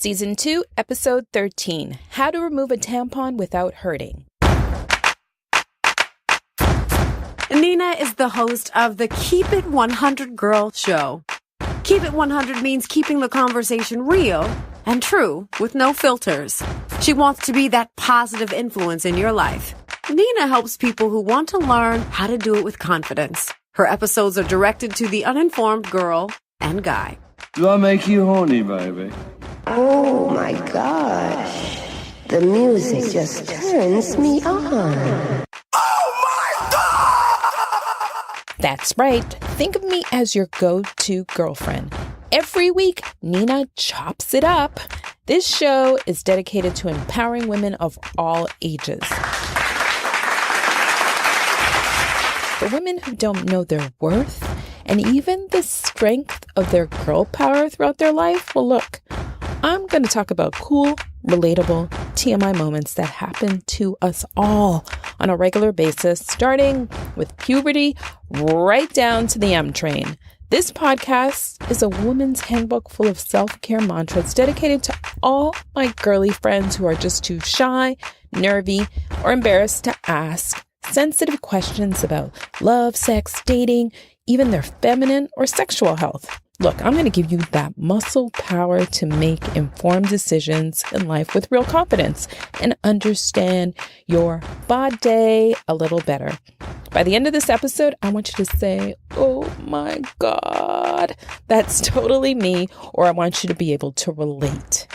Season 2, Episode 13, How to Remove a Tampon Without Hurting. Nina is the host of the Keep It 100 Girl show. Keep It 100 means keeping the conversation real and true with no filters. She wants to be that positive influence in your life. Nina helps people who want to learn how to do it with confidence. Her episodes are directed to the uninformed girl and guy. Do I make you horny, baby? Oh my gosh. The music just turns me on. That's right. Think of me as your go-to girlfriend. Every week, Nina chops it up. This show is dedicated to empowering women of all ages. For women who don't know their worth and even the strength of their girl power throughout their life, well, look, I'm going to talk about cool, relatable TMI moments that happen to us all on a regular basis, starting with puberty right down to the M train. This podcast is a woman's handbook full of self-care mantras dedicated to all my girly friends who are just too shy, nervy, or embarrassed to ask sensitive questions about love, sex, dating, even their feminine or sexual health. Look, I'm going to give you that muscle power to make informed decisions in life with real confidence and understand your body a little better. By the end of this episode, I want you to say, oh my God, that's totally me, or I want you to be able to relate.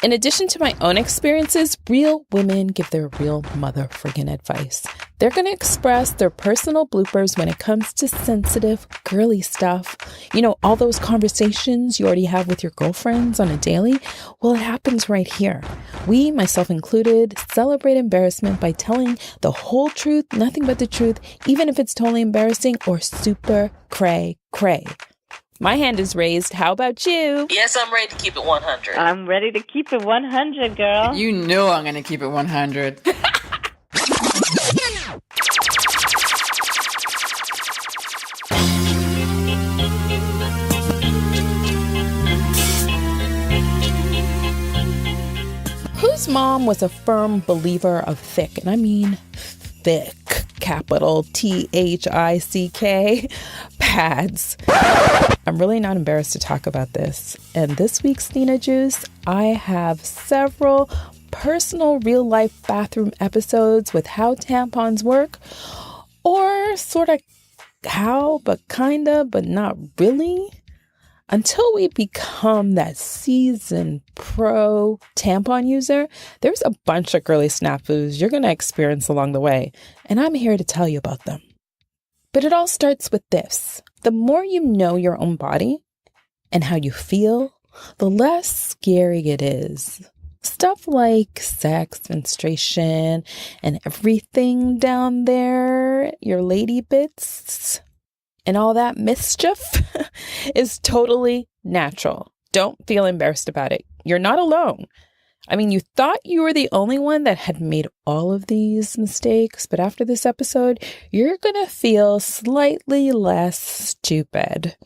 In addition to my own experiences, real women give their real mother friggin' advice. They're going to express their personal bloopers when it comes to sensitive, girly stuff. You know, all those conversations you already have with your girlfriends on a daily? Well, it happens right here. We, myself included, celebrate embarrassment by telling the whole truth, nothing but the truth, even if it's totally embarrassing or super cray. My hand is raised. How about you? Yes, I'm ready to keep it 100. I'm ready to keep it 100, girl. You know I'm going to keep it 100. Whose mom was a firm believer of thick, and I mean thick, capital THICK, pads? I'm really not embarrassed to talk about this. And this week's Nina Juice, I have several personal real-life bathroom episodes with how tampons work, or sort of how, but kinda, but not really. Until we become that seasoned pro tampon user, there's a bunch of girly snafus you're going to experience along the way, and I'm here to tell you about them. But it all starts with this. The more you know your own body and how you feel, the less scary it is. Stuff like sex, menstruation, and everything down there, your lady bits, and all that mischief is totally natural. Don't feel embarrassed about it. You're not alone. I mean, you thought you were the only one that had made all of these mistakes, but after this episode, you're going to feel slightly less stupid.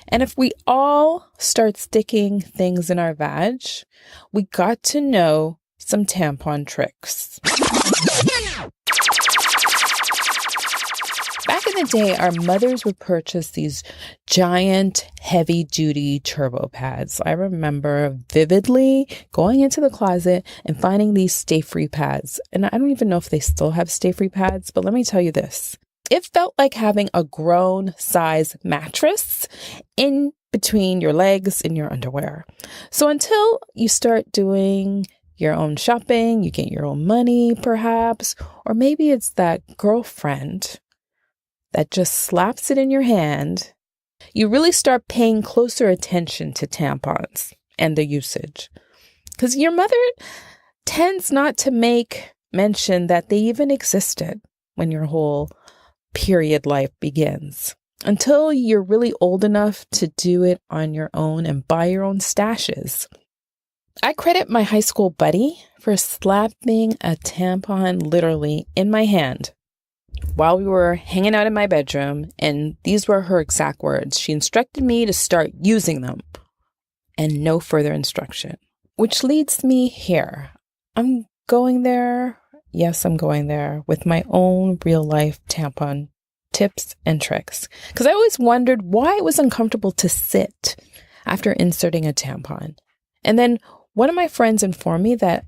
And if we all start sticking things in our vag, we got to know some tampon tricks. Back in the day, our mothers would purchase these giant, heavy-duty turbo pads. I remember vividly going into the closet and finding these stay-free pads. And I don't even know if they still have stay-free pads, but let me tell you this. It felt like having a grown-size mattress in between your legs and your underwear. So until you start doing your own shopping, you get your own money, perhaps, or maybe it's that girlfriend that just slaps it in your hand, you really start paying closer attention to tampons and the usage. Because your mother tends not to make mention that they even existed when your whole period life begins, until you're really old enough to do it on your own and buy your own stashes. I credit my high school buddy for slapping a tampon literally in my hand while we were hanging out in my bedroom, and these were her exact words. She instructed me to start using them. and no further instruction. Which leads me here. I'm going there. Yes, I'm going there with my own real life tampon tips and tricks. Because I always wondered why it was uncomfortable to sit after inserting a tampon. And then one of my friends informed me that,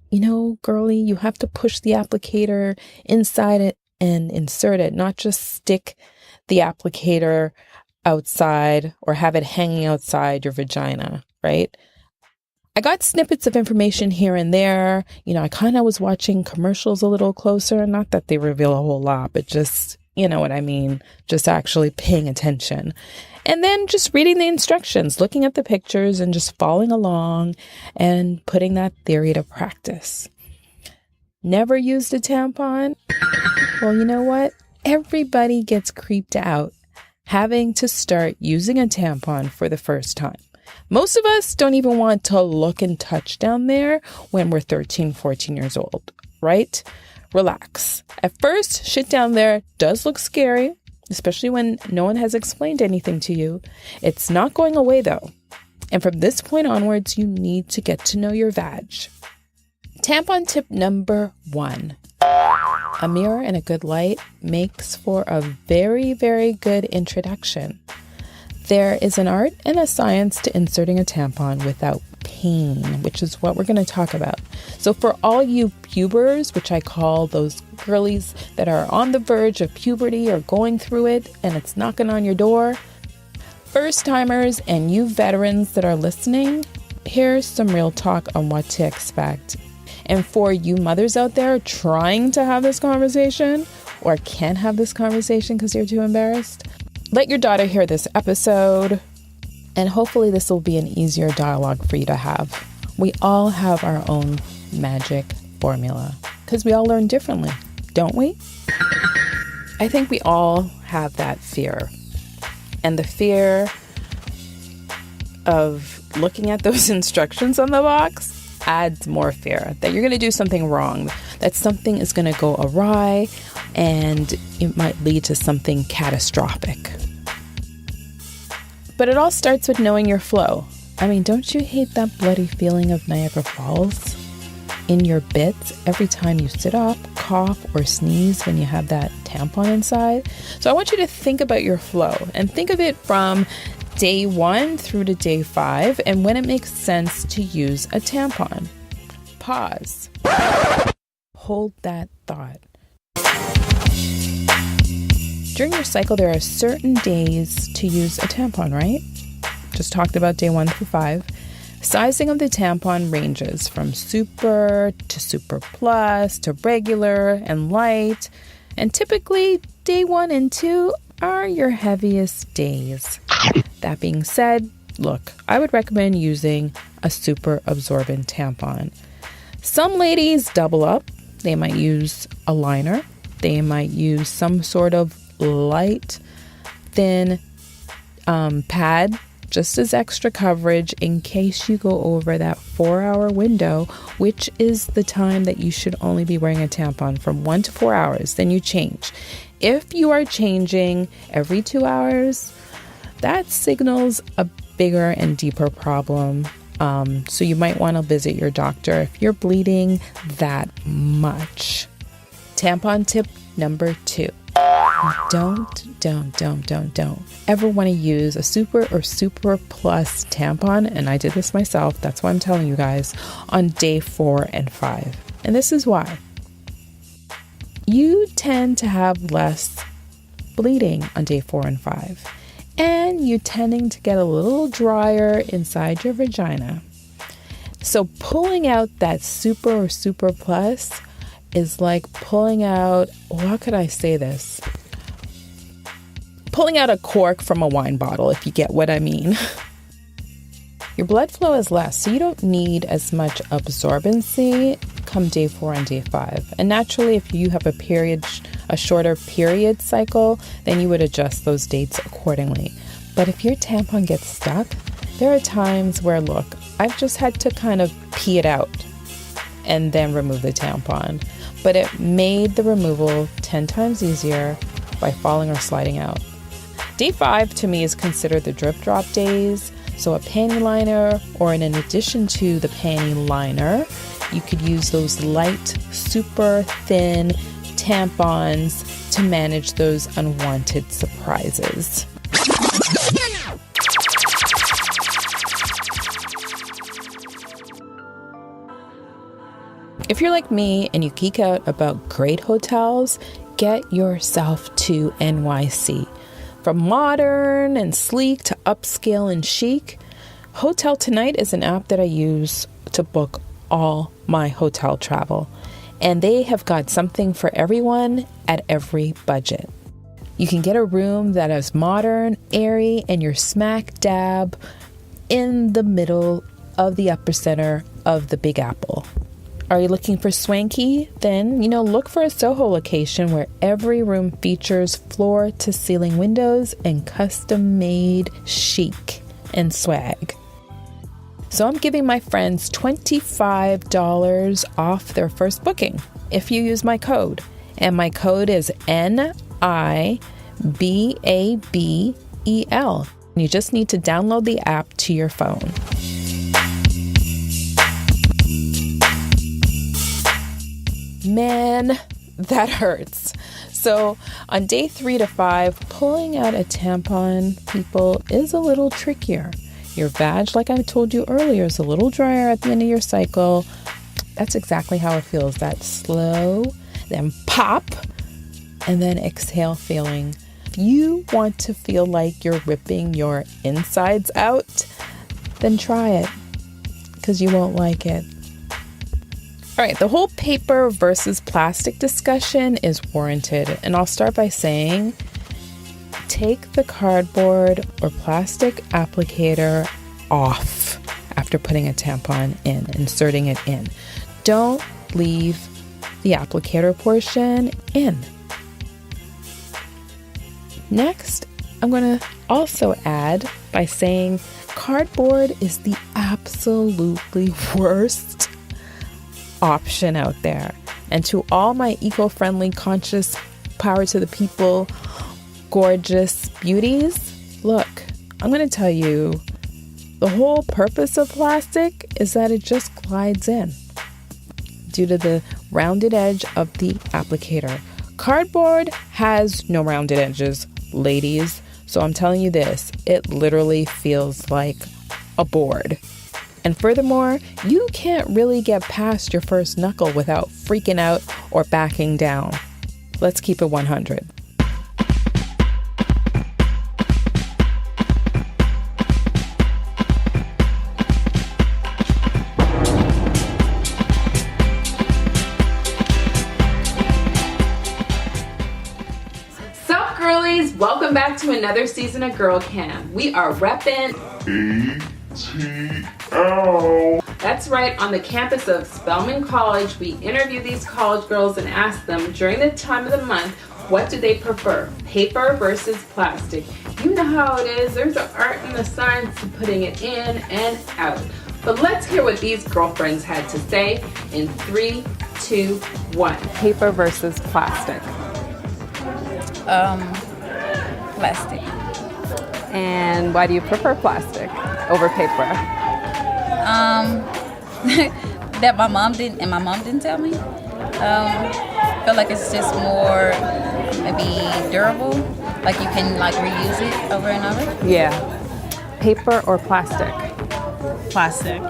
girlie, you have to push the applicator inside it and insert it, not just stick the applicator outside or have it hanging outside your vagina, right? I got snippets of information here and there. I kind of was watching commercials a little closer. Not that they reveal a whole lot, but just, you know what I mean? Just actually paying attention. And then just reading the instructions, looking at the pictures and just following along and putting that theory to practice. Never used a tampon? Well, you know what? Everybody gets creeped out having to start using a tampon for the first time. Most of us don't even want to look and touch down there when we're 13, 14 years old, right? Relax. At first, shit down there does look scary, especially when no one has explained anything to you. It's not going away though. And from this point onwards, you need to get to know your vag. Tampon tip number 1. A mirror and a good light makes for a very, very good introduction. There is an art and a science to inserting a tampon without pain, which is what we're going to talk about. So for all you pubers, which I call those girlies that are on the verge of puberty or going through it and it's knocking on your door, first timers and you veterans that are listening, here's some real talk on what to expect. And for you mothers out there trying to have this conversation or can't have this conversation because you're too embarrassed, let your daughter hear this episode, and hopefully this will be an easier dialogue for you to have. We all have our own magic formula because we all learn differently, don't we? I think we all have that fear. And the fear of looking at those instructions on the box adds more fear that you're going to do something wrong, that something is going to go awry, and it might lead to something catastrophic. But it all starts with knowing your flow. I mean, don't you hate that bloody feeling of Niagara Falls in your bits every time you sit up, cough, or sneeze when you have that tampon inside? So I want you to think about your flow and think of it from day 1 through to day 5 and when it makes sense to use a tampon. Pause. Hold that thought. During your cycle, there are certain days to use a tampon, right? Just talked about day 1 through 5. Sizing of the tampon ranges from super to super plus to regular and light. And typically, day 1 and 2 are your heaviest days. That being said, look, I would recommend using a super absorbent tampon. Some ladies double up. They might use a liner. They might use some sort of light, thin pad, just as extra coverage in case you go over that 4-hour window, which is the time that you should only be wearing a tampon from 1 to 4 hours. Then you change. If you are changing every 2 hours, that signals a bigger and deeper problem. So you might want to visit your doctor if you're bleeding that much. Tampon tip number 2. Don't ever want to use a super or super plus tampon, and I did this myself, that's why I'm telling you guys, on day 4 and 5. And this is why. You tend to have less bleeding on day 4 and 5. And you're tending to get a little drier inside your vagina. So pulling out that super or super plus is like pulling out, how could I say this? Pulling out a cork from a wine bottle, if you get what I mean. Your blood flow is less, so you don't need as much absorbency come day 4 and day 5. And naturally, if you have a shorter period cycle, then you would adjust those dates accordingly. But if your tampon gets stuck, there are times where, look, I've just had to kind of pee it out and then remove the tampon. But it made the removal 10 times easier by falling or sliding out. Day 5 to me is considered the drip drop days. So a panty liner, or in addition to the panty liner, you could use those light, super thin tampons to manage those unwanted surprises. If you're like me and you geek out about great hotels, get yourself to NYC. From modern and sleek to upscale and chic, HotelTonight is an app that I use to book all my hotel travel. And they have got something for everyone at every budget. You can get a room that is modern, airy, and you're smack dab in the middle of the epicenter of the Big Apple. Are you looking for swanky? Then, look for a Soho location where every room features floor-to-ceiling windows and custom-made chic and swag. So I'm giving my friends $25 off their first booking if you use my code. And my code is NIBABEL. You just need to download the app to your phone. Man, that hurts. So on day 3 to 5, pulling out a tampon, people, is a little trickier. Your vag, like I told you earlier, is a little drier at the end of your cycle. That's exactly how it feels. That slow, then pop, and then exhale feeling. If you want to feel like you're ripping your insides out, then try it, because you won't like it. All right, the whole paper versus plastic discussion is warranted, and I'll start by saying, take the cardboard or plastic applicator off after putting a tampon in, inserting it in. Don't leave the applicator portion in. Next, I'm going to also add by saying cardboard is the absolutely worst option out there. And to all my eco-friendly, conscious, power to the people, gorgeous beauties, look, I'm going to tell you, the whole purpose of plastic is that it just glides in due to the rounded edge of the applicator. Cardboard has no rounded edges, ladies. So I'm telling you this, it literally feels like a board. And furthermore, you can't really get past your first knuckle without freaking out or backing down. Let's keep it 100. Sup, girlies? Welcome back to another season of Girl Cam. We are repping ATL. That's right, on the campus of Spelman College, we interview these college girls and ask them during the time of the month, what do they prefer, paper versus plastic? You know how it is, there's an art and a science to putting it in and out. But let's hear what these girlfriends had to say in 3, 2, 1. Paper versus plastic. Plastic. And why do you prefer plastic over paper? That my mom didn't tell me. Feel like it's just more maybe durable. Like you can reuse it over and over. Yeah. Paper or plastic? Plastic.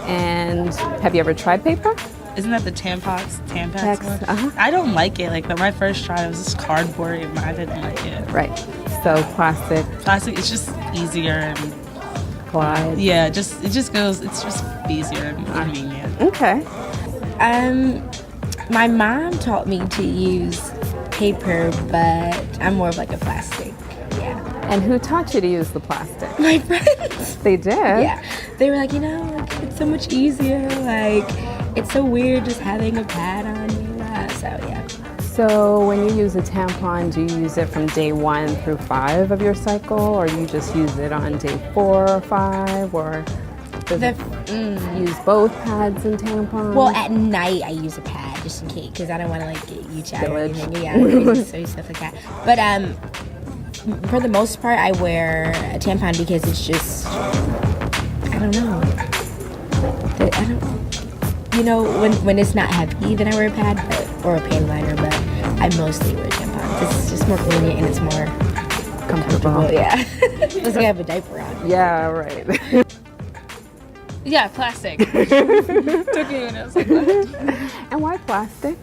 And have you ever tried paper? Isn't that the Tampax one? Uh-huh. I don't like it. Like my first try, it was just cardboard, and I didn't like it. Right. So plastic. Plastic, it's just easier and Glide. yeah, it just goes. It's just easier and convenient. Okay. My mom taught me to use paper, but I'm more of like a plastic. Yeah. And who taught you to use the plastic? My friends. They did? Yeah. They were like, it's so much easier. Like, it's so weird just having a pad on you. So, yeah. So when you use a tampon, do you use it from day 1 through 5 of your cycle, or you just use it on day 4 or 5, or use both pads and tampons? Well, at night I use a pad just in case, because I don't want to get you chat or anything. Yeah, so stuff like that. But for the most part, I wear a tampon because it's just don't know. You know, when it's not heavy, then I wear a pad or a panty liner, but I mostly wear tampons. It's just more convenient and it's more comfortable. Yeah. It's like I have a diaper on. Yeah, right. Yeah, plastic. Took me a minute. I was like, what? And why plastic?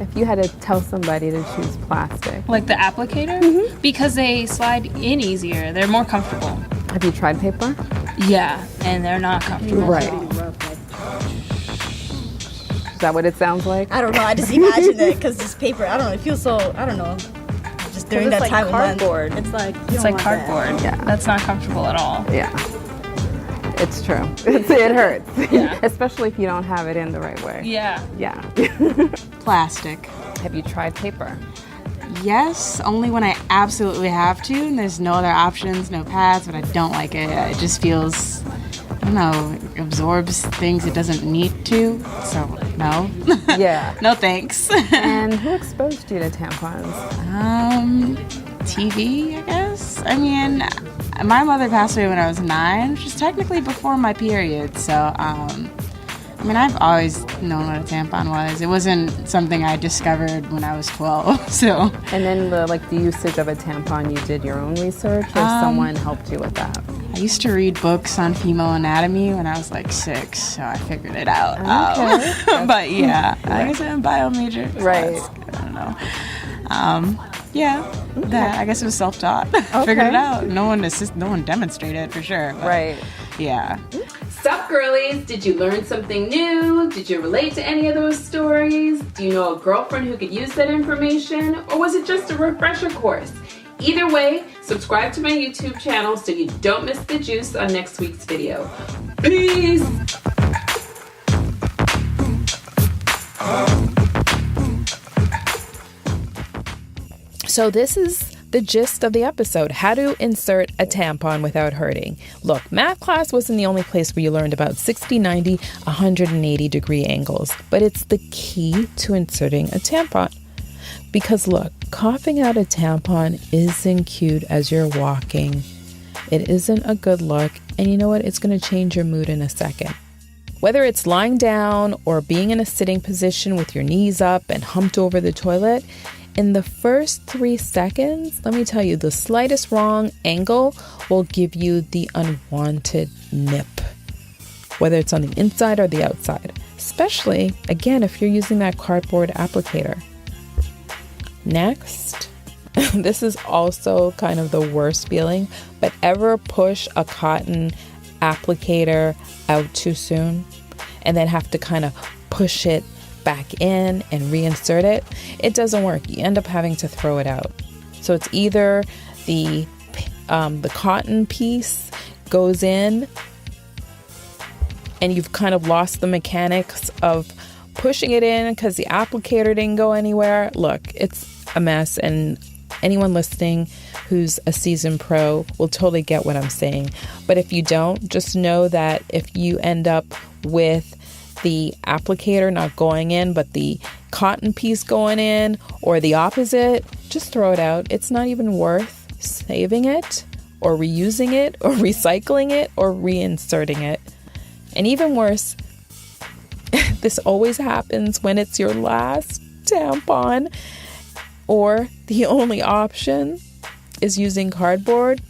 If you had to tell somebody to choose plastic. Like the applicator? Mm-hmm. Because they slide in easier. They're more comfortable. Have you tried paper? Yeah, and they're not comfortable. Right. Is that what it sounds like? I don't know. I just imagine it because this paper, I don't know. It feels so, I don't know. Just during that time of cardboard. It's like cardboard. Yeah. That's not comfortable at all. Yeah. It's true. It hurts. Yeah. Especially if you don't have it in the right way. Yeah. Yeah. Plastic. Have you tried paper? Yes, only when I absolutely have to, and there's no other options, no pads, but I don't like it. It just feels, I don't know, absorbs things it doesn't need to, so no. Yeah. No thanks. And who exposed you to tampons? TV, I guess. I mean, my mother passed away when I was 9, which is technically before my period, so, I mean, I've always known what a tampon was. It wasn't something I discovered when I was 12, so. And then the usage of a tampon, you did your own research, or someone helped you with that? I used to read books on female anatomy when I was like 6, so I figured it out. Okay. But yeah, I guess I'm a bio major. So right. I don't know. Yeah, that, I guess it was self-taught. Figured it out. No one demonstrated for sure. But right. Yeah. Sup, girlies? Did you learn something new? Did you relate to any of those stories? Do you know a girlfriend who could use that information? Or was it just a refresher course? Either way, subscribe to my YouTube channel so you don't miss the juice on next week's video. Peace! So this is the gist of the episode, how to insert a tampon without hurting. Look, math class wasn't the only place where you learned about 60, 90, 180 degree angles, but it's the key to inserting a tampon. Because look, coughing out a tampon isn't cute as you're walking. It isn't a good look, and you know what? It's going to change your mood in a second. Whether it's lying down or being in a sitting position with your knees up and humped over the toilet, in the first 3 seconds, let me tell you, the slightest wrong angle will give you the unwanted nip, whether it's on the inside or the outside, especially, again, if you're using that cardboard applicator. Next, this is also kind of the worst feeling, but ever push a cotton applicator out too soon and then have to kind of push it back in and reinsert it? It doesn't work. You end up having to throw it out. So it's either the cotton piece goes in and you've kind of lost the mechanics of pushing it in because the applicator didn't go anywhere. Look, it's a mess, and anyone listening who's a seasoned pro will totally get what I'm saying. But if you don't, just know that if you end up with the applicator not going in, but the cotton piece going in, or the opposite, just throw it out. It's not even worth saving it, or reusing it, or recycling it, or reinserting it. And even worse, this always happens when it's your last tampon, or the only option is using cardboard.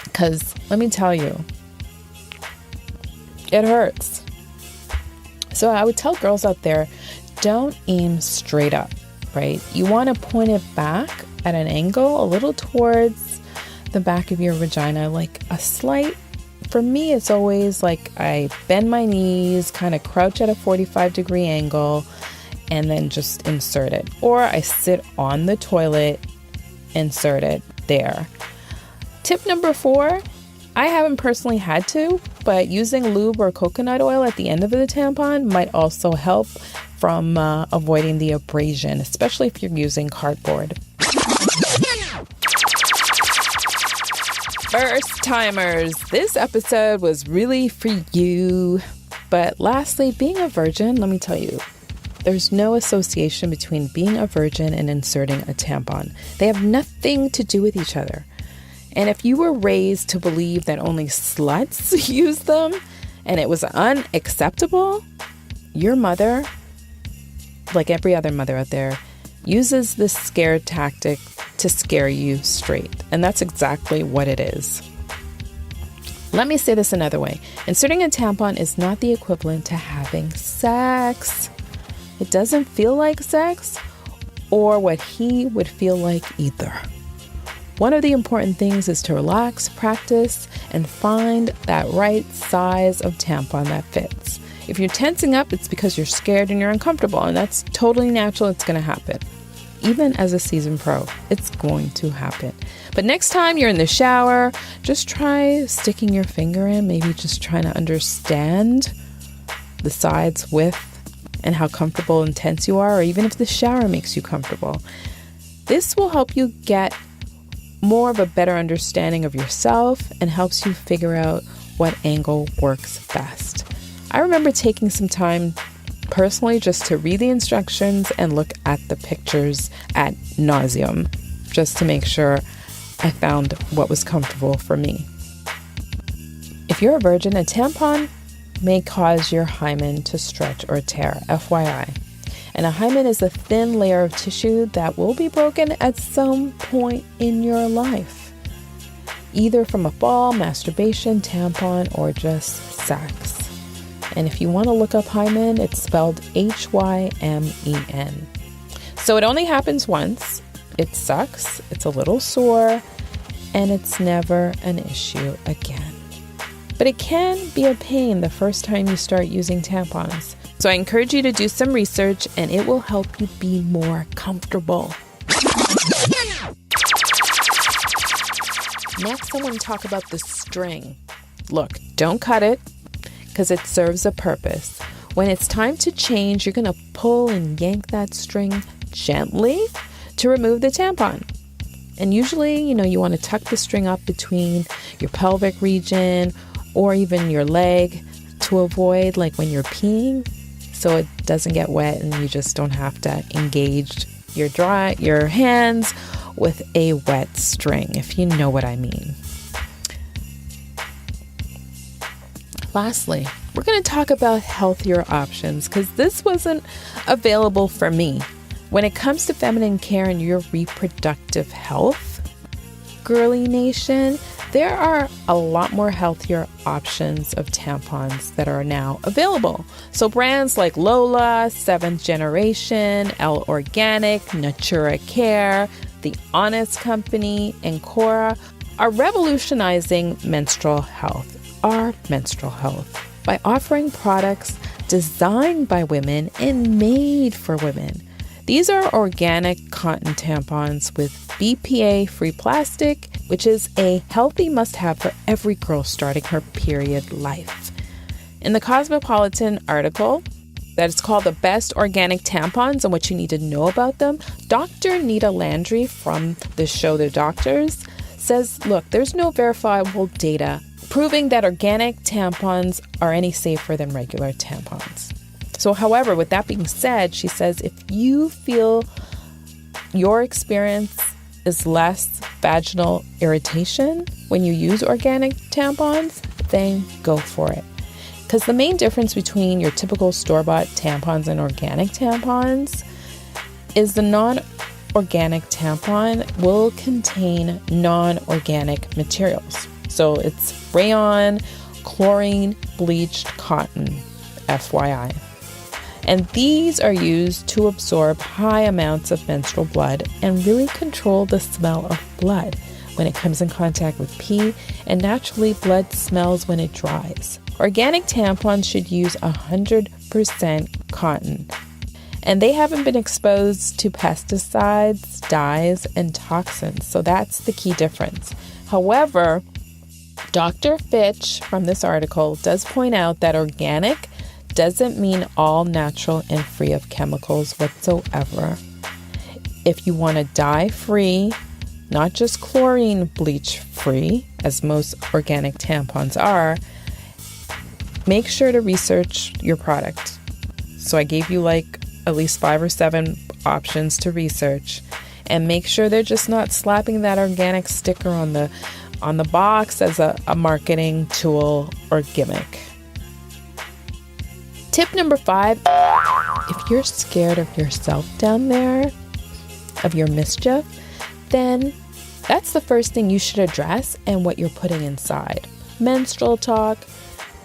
Because let me tell you, it hurts. So I would tell girls out there, don't aim straight up, right? You want to point it back at an angle, a little towards the back of your vagina, like a slight, for me, it's always like I bend my knees, kind of crouch at a 45-degree angle, and then just insert it. Or I sit on the toilet, insert it there. Tip number 4, I haven't personally had to, but using lube or coconut oil at the end of the tampon might also help from avoiding the abrasion, especially if you're using cardboard. First timers, this episode was really for you. But lastly, being a virgin, let me tell you, there's no association between being a virgin and inserting a tampon. They have nothing to do with each other. And if you were raised to believe that only sluts use them and it was unacceptable, your mother, like every other mother out there, uses this scare tactic to scare you straight. And that's exactly what it is. Let me say this another way. Inserting a tampon is not the equivalent to having sex. It doesn't feel like sex or what he would feel like either. One of the important things is to relax, practice, and find that right size of tampon that fits. If you're tensing up, it's because you're scared and you're uncomfortable, and that's totally natural. It's going to happen. Even as a seasoned pro, it's going to happen. But next time you're in the shower, just try sticking your finger in, maybe just trying to understand the sides, width, and how comfortable and tense you are, or even if the shower makes you comfortable. This will help you get more of a better understanding of yourself and helps you figure out what angle works best. I remember taking some time personally just to read the instructions and look at the pictures ad nauseum, just to make sure I found what was comfortable for me. If you're a virgin, a tampon may cause your hymen to stretch or tear, FYI. And a hymen is a thin layer of tissue that will be broken at some point in your life, either from a fall, masturbation, tampon, or just sex. And if you want to look up hymen, it's spelled Hymen. So it only happens once. It sucks, it's a little sore, and it's never an issue again. But it can be a pain the first time you start using tampons. So I encourage you to do some research and it will help you be more comfortable. Next, I want to talk about the string. Look, don't cut it because it serves a purpose. When it's time to change, you're going to pull and yank that string gently to remove the tampon. And usually, you want to tuck the string up between your pelvic region or even your leg to avoid like when you're peeing, so it doesn't get wet and you just don't have to engage your hands with a wet string, if you know what I mean. Lastly, we're going to talk about healthier options because this wasn't available for me. When it comes to feminine care and your reproductive health, Girlie Nation, there are a lot more healthier options of tampons that are now available. So brands like Lola, 7th Generation, L Organic, Natura Care, The Honest Company, and Cora are revolutionizing our menstrual health by offering products designed by women and made for women. These are organic cotton tampons with BPA-free plastic, which is a healthy must-have for every girl starting her period life. In the Cosmopolitan article that is called The Best Organic Tampons and What You Need to Know About Them, Dr. Nita Landry from the show The Doctors says, look, there's no verifiable data proving that organic tampons are any safer than regular tampons. So, however, with that being said, she says if you feel your experience is less vaginal irritation when you use organic tampons, then go for it. Because the main difference between your typical store-bought tampons and organic tampons is the non-organic tampon will contain non-organic materials. So it's rayon, chlorine, bleached cotton, FYI. And these are used to absorb high amounts of menstrual blood and really control the smell of blood when it comes in contact with pee, and naturally blood smells when it dries. Organic tampons should use 100% cotton, and they haven't been exposed to pesticides, dyes, and toxins, so that's the key difference. However, Dr. Fitch from this article does point out that organic doesn't mean all natural and free of chemicals whatsoever. If you want to dye-free, not just chlorine bleach-free, as most organic tampons are, make sure to research your product. So I gave you like at least 5 or 7 options to research. and make sure they're just not slapping that organic sticker on the box as a marketing tool or gimmick. Tip number 5, if you're scared of yourself down there, of your mischief, then that's the first thing you should address and what you're putting inside. Menstrual talk.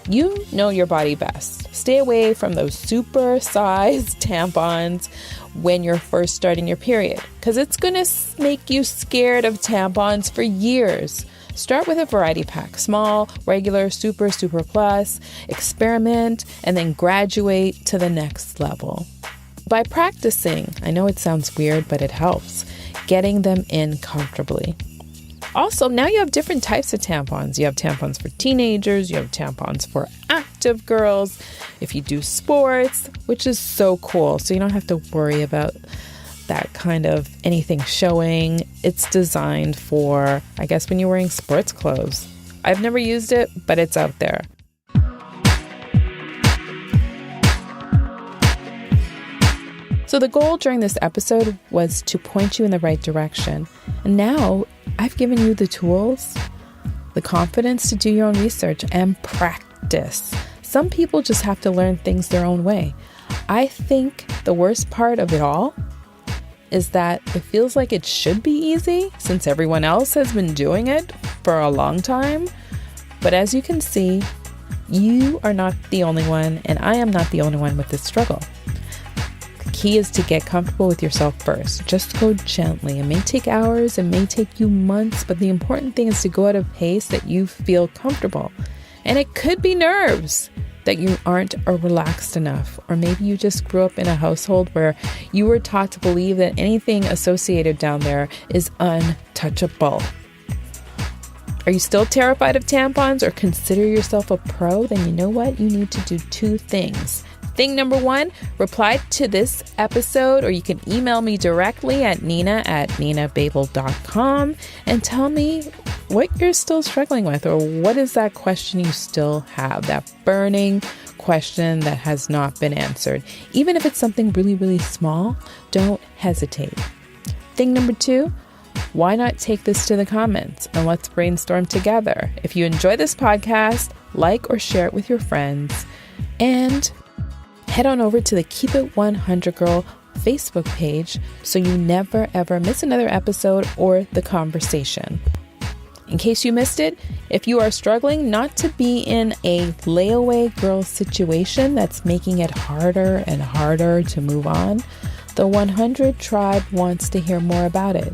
You know your body best. Stay away from those super-sized tampons when you're first starting your period, because it's going to make you scared of tampons for years. Start with a variety pack, small, regular, super, super plus, experiment, and then graduate to the next level. By practicing, I know it sounds weird, but it helps, getting them in comfortably. Also, now you have different types of tampons. You have tampons for teenagers, you have tampons for active girls, if you do sports, which is so cool. So you don't have to worry about that kind of anything showing. It's designed for, I guess, when you're wearing sports clothes. I've never used it, but it's out there. So the goal during this episode was to point you in the right direction. And now I've given you the tools, the confidence to do your own research and practice. Some people just have to learn things their own way. I think the worst part of it all is that it feels like it should be easy since everyone else has been doing it for a long time. But as you can see, you are not the only one, and I am not the only one with this struggle. The key is to get comfortable with yourself first. Just go gently. It may take hours, it may take you months, but the important thing is to go at a pace that you feel comfortable. And it could be nerves that you aren't relaxed enough, or maybe you just grew up in a household where you were taught to believe that anything associated down there is untouchable. Are you still terrified of tampons or consider yourself a pro? Then you know what? You need to do 2 things. Thing number 1, reply to this episode, or you can email me directly at nina@ninababel.com and tell me what you're still struggling with, or what is that question you still have, that burning question that has not been answered. Even if it's something really, really small, don't hesitate. Thing number 2, why not take this to the comments and let's brainstorm together. If you enjoy this podcast, like or share it with your friends, and head on over to the Keep It 100 Girl Facebook page so you never ever miss another episode or the conversation. In case you missed it, if you are struggling not to be in a layaway girl situation that's making it harder and harder to move on, the 100 Tribe wants to hear more about it.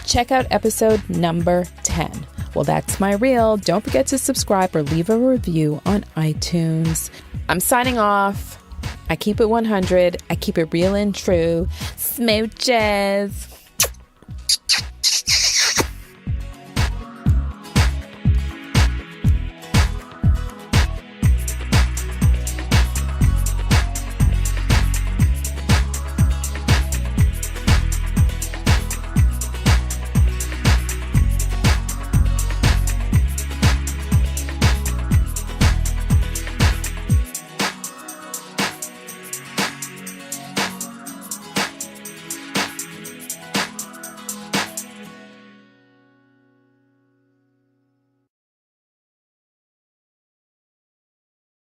Check out episode number 10. Well, that's my reel. Don't forget to subscribe or leave a review on iTunes. I'm signing off. I keep it 100. I keep it real and true. Smooches.